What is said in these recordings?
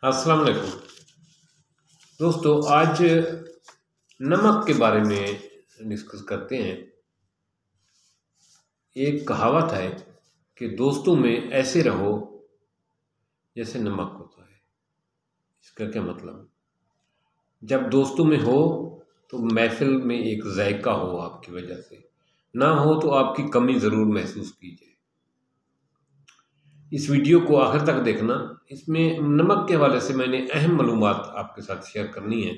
अस्सलाम वालेकुम दोस्तों। आज नमक के बारे में डिस्कस करते हैं। एक कहावत है कि दोस्तों में ऐसे रहो जैसे नमक होता है। इसका क्या मतलब? जब दोस्तों में हो तो महफिल में एक जायका हो, आपकी वजह से ना हो तो आपकी कमी ज़रूर महसूस कीजिए। इस वीडियो को आखिर तक देखना। इसमें नमक के हवाले से मैंने अहम मालूमात आपके साथ शेयर करनी है।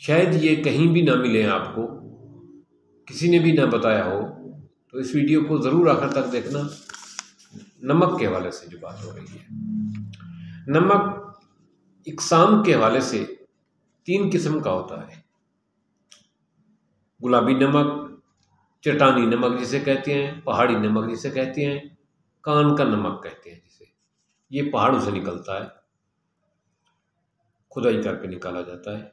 शायद ये कहीं भी ना मिले, आपको किसी ने भी ना बताया हो, तो इस वीडियो को ज़रूर आखिर तक देखना। नमक के हवाले से जो बात हो रही है, नमक इकसाम के हवाले से 3 किस्म का होता है। गुलाबी नमक, चट्टानी नमक जिसे कहते हैं, पहाड़ी नमक जिसे कहते हैं, कान का नमक कहते हैं जिसे। ये पहाड़ों से निकलता है, खुदाई करके निकाला जाता है।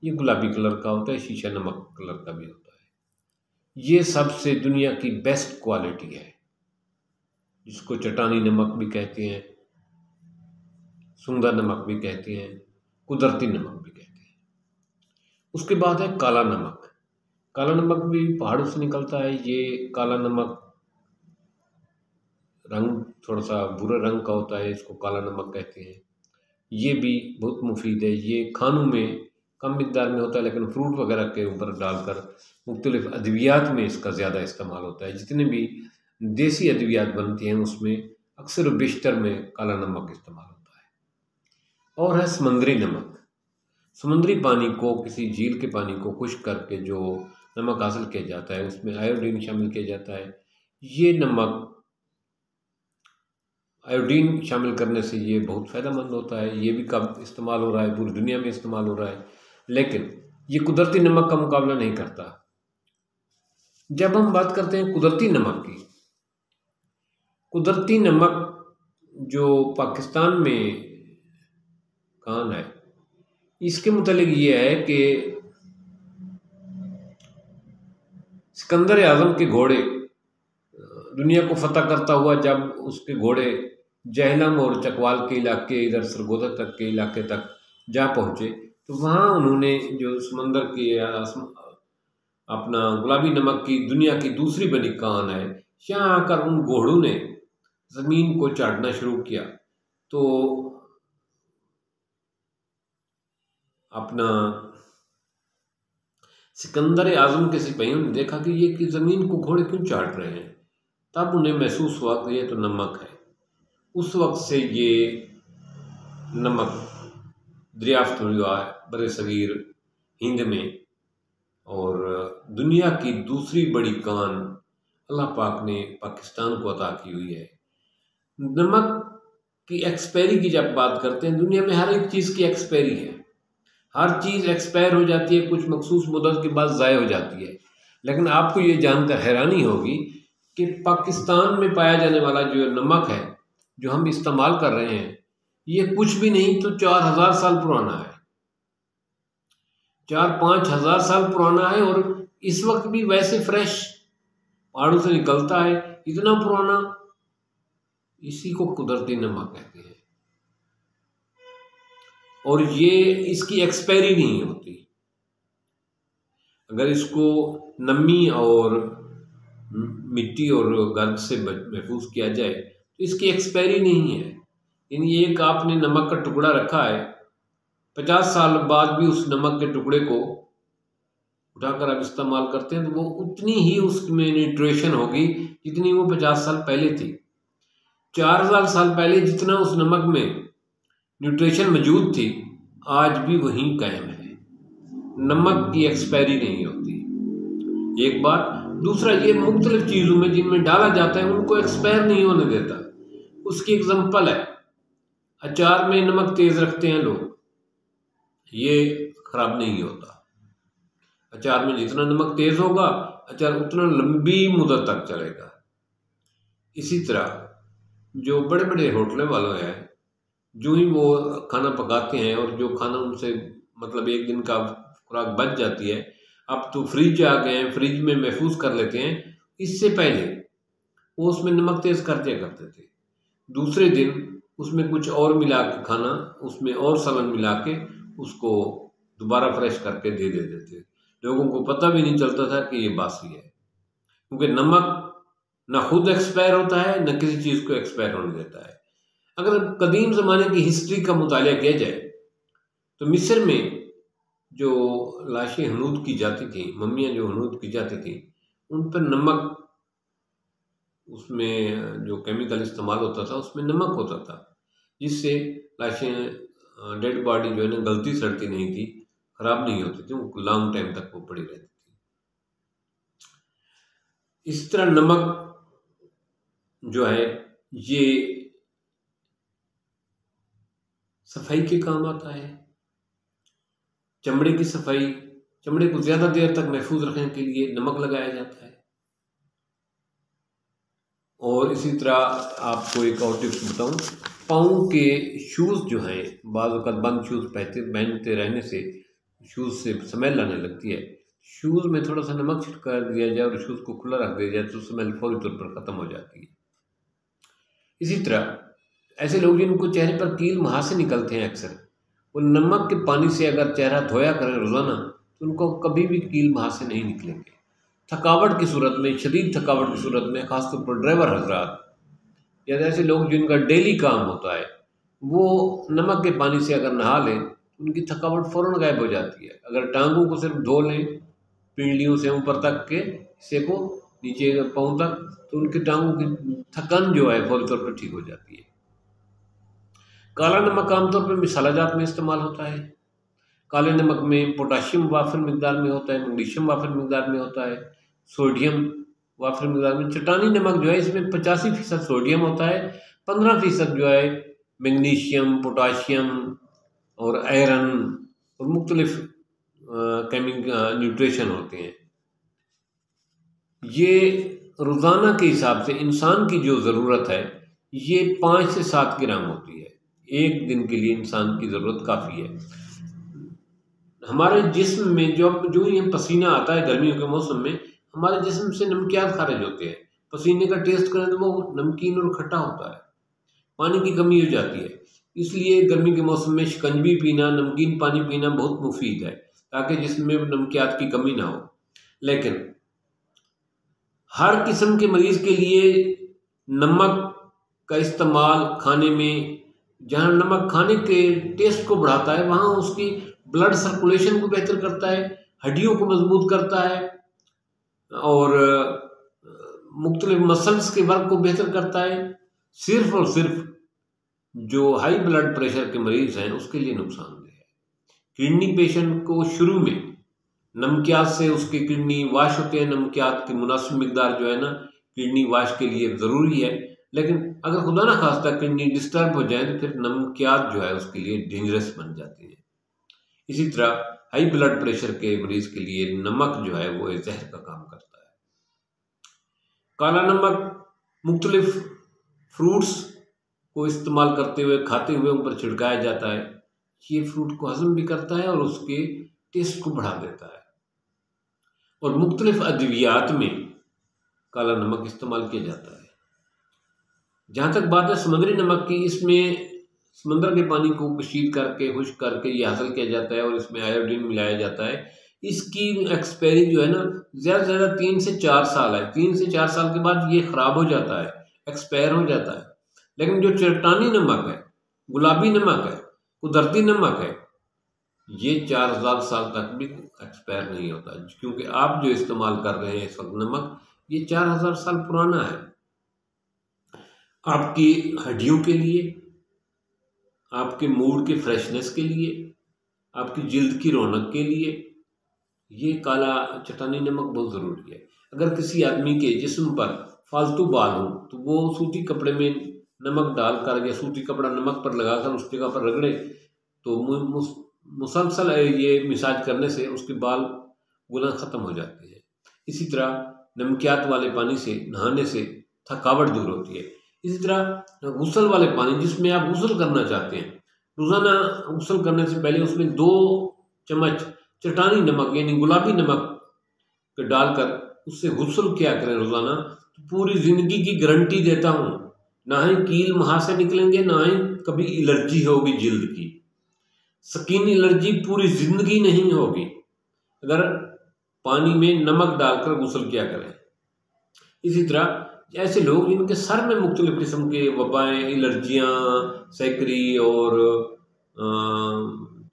ये गुलाबी कलर का होता है, शीशा नमक कलर का भी होता है। ये सबसे दुनिया की बेस्ट क्वालिटी है, जिसको चट्टानी नमक भी कहते हैं, सुंदर नमक भी कहते हैं, कुदरती नमक भी कहते हैं। उसके बाद है काला नमक। काला नमक भी पहाड़ों से निकलता है। ये काला नमक रंग थोड़ा सा भूरे रंग का होता है, इसको काला नमक कहते हैं। ये भी बहुत मुफीद है। ये खानों में कम मिकदार में होता है, लेकिन फ्रूट वगैरह के ऊपर डालकर मुख्तलिफ अद्वियात में इसका ज़्यादा इस्तेमाल होता है। जितने भी देसी अद्वियात बनती हैं उसमें अक्सर बेशतर में काला नमक इस्तेमाल होता है। और है समुद्री नमक। समुद्री पानी को, किसी झील के पानी को खुश्क करके जो नमक हासिल किया जाता है, उसमें आयोडीन शामिल किया जाता है। ये नमक आयोडीन शामिल करने से ये बहुत फ़ायदेमंद होता है। ये भी कब इस्तेमाल हो रहा है, पूरी दुनिया में इस्तेमाल हो रहा है, लेकिन ये कुदरती नमक का मुकाबला नहीं करता। जब हम बात करते हैं कुदरती नमक की, कुदरती नमक जो पाकिस्तान में कान है, इसके मुतालिक ये है कि सिकंदर आज़म के घोड़े दुनिया को फतह करता हुआ जब उसके घोड़े जहलम और चकवाल के इलाके, इधर सरगोदा तक के इलाके तक जा पहुँचे, तो वहाँ उन्होंने जो समंदर के अपना गुलाबी नमक की दुनिया की दूसरी बड़ी कान है, यहाँ आकर उन घोड़ों ने ज़मीन को चाटना शुरू किया। तो अपना सिकंदर आज़म के सिपाहियों ने देखा कि ये कि ज़मीन को घोड़े क्यों चाट रहे हैं। तब उन्हें महसूस हुआ कि ये तो नमक है। उस वक्त से ये नमक दरियाफ्त हुआ है बरे सगीर हिंद में, और दुनिया की दूसरी बड़ी कान अल्लाह पाक ने पाकिस्तान को अता की हुई है। नमक की एक्सपायरी की जब बात करते हैं, दुनिया में हर एक चीज़ की एक्सपायरी है। हर चीज़ एक्सपायर हो जाती है, कुछ मखसूस मुद्दत के बाद ज़ाय हो जाती है। लेकिन आपको ये जानकर हैरानी होगी कि पाकिस्तान में पाया जाने वाला जो नमक है, जो हम इस्तेमाल कर रहे हैं, ये कुछ भी नहीं तो 4000 साल पुराना है। 4-5 हज़ार साल पुराना है, और इस वक्त भी वैसे फ्रेश पहाड़ों से निकलता है, इतना पुराना। इसी को कुदरती नमक कहते हैं। और ये इसकी एक्सपायरी नहीं होती। अगर इसको नमी और मिट्टी और गर्द से महफूज किया जाए तो इसकी एक्सपायरी नहीं है। यानी एक आपने नमक का टुकड़ा रखा है, 50 साल बाद भी उस नमक के टुकड़े को उठाकर आप इस्तेमाल करते हैं तो वो उतनी ही उसमें न्यूट्रिशन होगी जितनी वो 50 साल पहले थी। 4000 साल पहले जितना उस नमक में न्यूट्रिशन मौजूद थी, आज भी वहीं कायम है। नमक की एक्सपायरी नहीं होती, एक बात। दूसरा, ये मुख्तलिफ चीज़ों में जिनमें डाला जाता है उनको एक्सपायर नहीं होने देता। उसकी एग्जांपल है, अचार में नमक तेज़ रखते हैं लोग, ये ख़राब नहीं होता। अचार में जितना नमक तेज़ होगा, अचार उतना लंबी मुद्दत तक चलेगा। इसी तरह जो बड़े बड़े होटलें वाले हैं, जो ही वो खाना पकाते हैं और जो खाना उनसे मतलब एक दिन का खुराक बच जाती है, अब तो फ्रिज आ गए हैं, फ्रिज में महफूज कर लेते हैं। इससे पहले वो उसमें नमक तेज़ कर दिया करते थे, दूसरे दिन उसमें कुछ और मिला के खाना, उसमें और सालन मिला के उसको दोबारा फ्रेश करके दे देते थे। लोगों को पता भी नहीं चलता था कि ये बासी है, क्योंकि नमक ना खुद एक्सपायर होता है, न किसी चीज़ को एक्सपायर होने देता है। अगर कदीम ज़माने की हिस्ट्री का मुतालिया किया जाए तो मिस्र में जो लाशें हनूद की जाती थी, मम्मियाँ जो हनूद की जाती थी, उन पर नमक, उसमें जो केमिकल इस्तेमाल होता था उसमें नमक होता था, जिससे लाशें, डेड बॉडी जो है ना गलती सड़ती नहीं थी, ख़राब नहीं होती थी, वो लॉन्ग टाइम तक वो पड़ी रहती थी। इस तरह नमक जो है ये सफाई के काम आता है। चमड़े की सफाई, चमड़े को ज़्यादा देर तक महफूज रखने के लिए नमक लगाया जाता है। और इसी तरह आपको एक और टिप्स बताऊं, पाँव के शूज़ जो हैं, बाज़ वक़्त बंद शूज़ पहनते रहने से शूज़ से स्मेल आने लगती है। शूज़ में थोड़ा सा नमक छिड़का दिया जाए और शूज़ को खुला रख दिया जाए तो स्मेल फौरी तौर पर ख़त्म हो जाती है। इसी तरह ऐसे लोग जिनको चेहरे पर कील मुहासे निकलते हैं, अक्सर वो नमक के पानी से अगर चेहरा धोया करें रोज़ाना तो उनको कभी भी कील मुहासे नहीं निकलेंगे। थकावट की सूरत में, शदीद थकावट की सूरत में, ख़ासतौर पर ड्राइवर हजरात या ऐसे लोग जिनका डेली काम होता है, वो नमक के पानी से अगर नहा लें तो उनकी थकावट फ़ौरन गायब हो जाती है। अगर टांगों को सिर्फ धो लें, पीढ़ियों से ऊपर तक के हिस्से को, नीचे पाँव तक, तो उनकी टांगों की थकान जो है फौरी तौर पर ठीक हो जाती है। काला नमक आमतौर पर मिसालाजात में इस्तेमाल होता है। काले नमक में पोटाशियम वाफिर मिकदार में होता है, मैग्नीशियम वाफिर मिकदार में होता है, सोडियम वाफिर मिकदार में। चट्टानी नमक जो है इसमें 85% सोडियम होता है, 15% जो है मैग्नीशियम, पोटाशियम और आयरन और मुख्तलिफ न्यूट्रिशन होते हैं। ये रोज़ाना के हिसाब से इंसान की जो ज़रूरत है ये 5 से 7 ग्राम होती है। एक दिन के लिए इंसान की ज़रूरत काफ़ी है। हमारे जिस्म में जो ये पसीना आता है गर्मियों के मौसम में, हमारे जिस्म से नमकियात खारिज होते हैं। पसीने का टेस्ट करें तो वो नमकीन और खट्टा होता है, पानी की कमी हो जाती है। इसलिए गर्मी के मौसम में शिकंजी पीना, नमकीन पानी पीना बहुत मुफीद है, ताकि जिस्म में नमकियात की कमी ना हो। लेकिन हर किस्म के मरीज़ के लिए नमक का इस्तेमाल खाने में, जहाँ नमक खाने के टेस्ट को बढ़ाता है वहाँ उसकी ब्लड सर्कुलेशन को बेहतर करता है, हड्डियों को मजबूत करता है और मुख्तलिफ मसल्स के वर्क को बेहतर करता है। सिर्फ और सिर्फ जो हाई ब्लड प्रेशर के मरीज़ हैं उसके लिए नुकसानदेह है। किडनी पेशेंट को शुरू में नमकियात से उसकी किडनी वाश होते हैं, नमकियात की मुनासिब मिकदार जो है ना किडनी वाश के लिए ज़रूरी है। लेकिन अगर खुदा ना खास्ता किडनी डिस्टर्ब हो जाए तो फिर नमकियात जो है उसके लिए डेंजरस बन जाती है। इसी तरह हाई ब्लड प्रेशर के मरीज़ के लिए नमक जो है वो जहर का काम करता है। काला नमक मुख्तलिफ फ्रूट्स को इस्तेमाल करते हुए, खाते हुए ऊपर छिड़काया जाता है। ये फ्रूट को हजम भी करता है और उसके टेस्ट को बढ़ा देता है। और मुख्तलिफ अद्वियात में काला नमक इस्तेमाल किया जाता है। जहाँ तक बात है समुद्री नमक की, इसमें समंदर के पानी को कशीद करके, खुश्क करके ये हासिल किया जाता है और इसमें आयोडीन मिलाया जाता है। इसकी एक्सपायरी जो है ना ज़्यादा से ज़्यादा 3 से 4 साल है। 3 से 4 साल के बाद ये ख़राब हो जाता है, एक्सपायर हो जाता है। लेकिन जो चट्टानी नमक है, गुलाबी नमक है, कुदरती नमक है, ये 4000 साल तक भी एक्सपायर नहीं होता, क्योंकि आप जो इस्तेमाल कर रहे हैं इस वक्त नमक, ये 4000 साल पुराना है। आपकी हड्डियों के लिए, आपके मूड के फ्रेशनेस के लिए, आपकी जिल्द की रौनक के लिए ये काला चट्टानी नमक बहुत ज़रूरी है। अगर किसी आदमी के जिस्म पर फालतू बाल हो तो वो सूती कपड़े में नमक डालकर या सूती कपड़ा नमक पर लगाकर उस जगह पर रगड़े तो मुसलसल ये मसाज करने से उसके बाल गुना ख़त्म हो जाते हैं। इसी तरह नमकियात वाले पानी से नहाने से थकावट दूर होती है। इसी तरह गुस्ल वाले पानी, जिसमें आप गुस्ल करना चाहते हैं, रोज़ाना गुस्ल करने से पहले उसमें 2 चम्मच चट्टानी नमक यानी गुलाबी नमक डालकर उससे गुस्ल किया करें रोज़ाना। तो पूरी ज़िंदगी की गारंटी देता हूँ ना ही कील वहाँ से निकलेंगे, ना ही कभी एलर्जी होगी जिल्द की। स्किन एलर्जी पूरी जिंदगी नहीं होगी अगर पानी में नमक डालकर गुस्ल किया करें। इसी तरह ऐसे लोग जिनके सर में मुख्तलिफ किस्म के वबाएँ, एलर्जियाँ, सैकरी और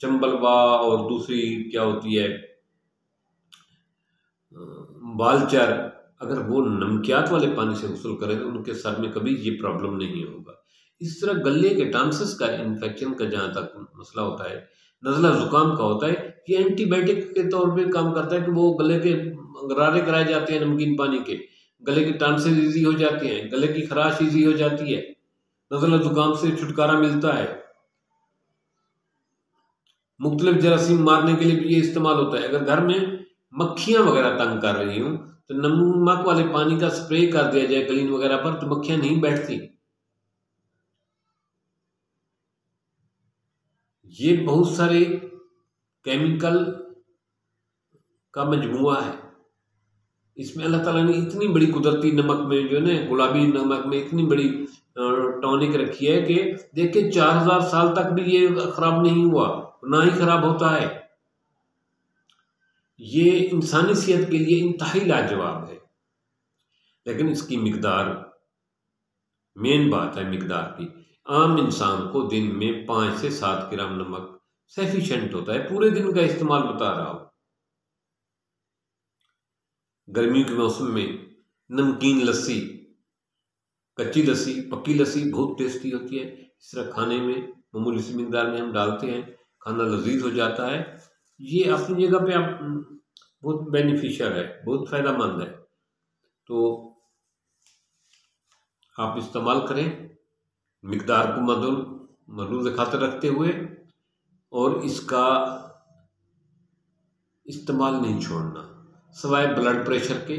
चंबलवा और दूसरी क्या होती है बालचर, अगर वो नमकियात वाले पानी से गुस्ल करें तो उनके सर में कभी ये प्रॉब्लम नहीं होगा। इस तरह गले के टॉन्सिल्स का इन्फेक्शन का जहाँ तक मसला होता है, नज़ला ज़ुकाम का होता है, ये एंटीबायोटिक के तौर पे काम करता है कि वो गले के गरारे कराए जाते हैं नमकीन पानी के, गले की टॉन्सिल ईजी हो जाती हैं, गले की खराश ईजी हो जाती है, नज़ला ज़ुकाम से छुटकारा मिलता है। मुख्तलिफ जरासीम मारने के लिए भी ये इस्तेमाल होता है। अगर घर में मक्खियाँ वगैरह तंग कर रही हूँ तो नमक वाले पानी का स्प्रे कर दिया जाए क्लीन वगैरह पर, तो मक्खियाँ नहीं बैठती। ये बहुत सारे केमिकल का मजमुआ है। इसमें अल्लाह ताला ने इतनी बड़ी कुदरती नमक में जो है ना, गुलाबी नमक में इतनी बड़ी टॉनिक रखी है कि देखिए 4000 साल तक भी ये खराब नहीं हुआ, ना ही खराब होता है। ये इंसानी सेहत के लिए इंतहाई लाजवाब है। लेकिन इसकी मिकदार, मेन बात है मिकदार की। आम इंसान को दिन में 5 से 7 ग्राम नमक सफिशेंट होता है, पूरे दिन का इस्तेमाल बता रहा हूँ। गर्मियों के मौसम में नमकीन लस्सी, कच्ची लस्सी, पक्की लस्सी बहुत टेस्टी होती है। इस तरह खाने में मामूली सी मिकदार में हम डालते हैं, खाना लजीज हो जाता है। ये अपनी जगह पे आप बहुत बेनिफिशियल है, बहुत फ़ायदेमंद है, तो आप इस्तेमाल करें मिकदार को मदरूज़ खातिर रखते हुए, और इसका इस्तेमाल नहीं छोड़ना, सवाए ब्लड प्रेशर के,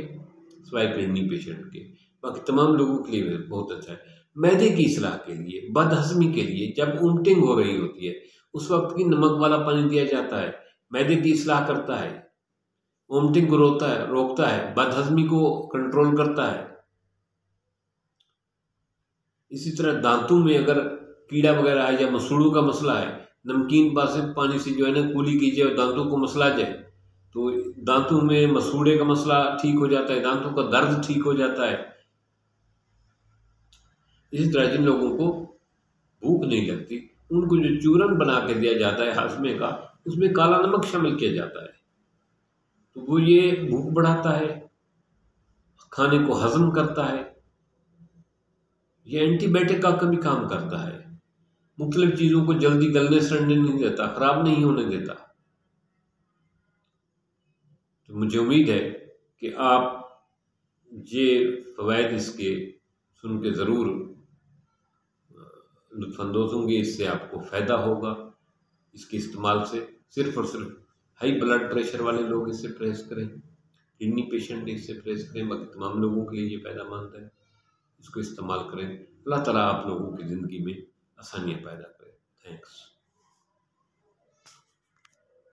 सवाए किडनी पेशेंट के। बाकी तमाम लोगों के लिए बहुत अच्छा है। मैदे की इस्लाह के लिए, बदहज़मी के लिए, जब उल्टिंग हो रही होती है उस वक्त की नमक वाला पानी दिया जाता है, मैदे की इस्लाह करता है, वोमिटिंग को रोकता है, बदहज़मी को कंट्रोल करता है। इसी तरह दांतों में अगर कीड़ा वगैरह आए या मसूड़ों का मसला है, नमकीन पानी से जो है ना कुली कीजिए और दांतों को मसला जाए तो दांतों में मसूड़े का मसला ठीक हो जाता है, दांतों का दर्द ठीक हो जाता है। इसी तरह जिन लोगों को भूख नहीं लगती उनको जो चूरन बना के दिया जाता है हाजमे का, उसमें काला नमक शामिल किया जाता है, तो वो ये भूख बढ़ाता है, खाने को हजम करता है, ये एंटीबायोटिक का कभी काम करता है, मुख्तलिफ चीज़ों को जल्दी गलने सड़ने नहीं देता, खराब नहीं होने देता। तो मुझे उम्मीद है कि आप ये फ़वाइद इसके सुन के ज़रूर लुत्फ़अंदोज़ होंगे, इससे आपको फ़ायदा होगा। इसके इस्तेमाल से सिर्फ़ और सिर्फ हाई ब्लड प्रेशर वाले लोग इससे परहेज़ करें, किडनी पेशेंट इससे परहेज़ करें, बाकी तमाम लोगों के लिए ये फ़ायदेमंद है, इसको इस्तेमाल करें। अल्लाह ताला आप लोगों की ज़िंदगी में आसानियाँ पैदा करें। थैंक्स।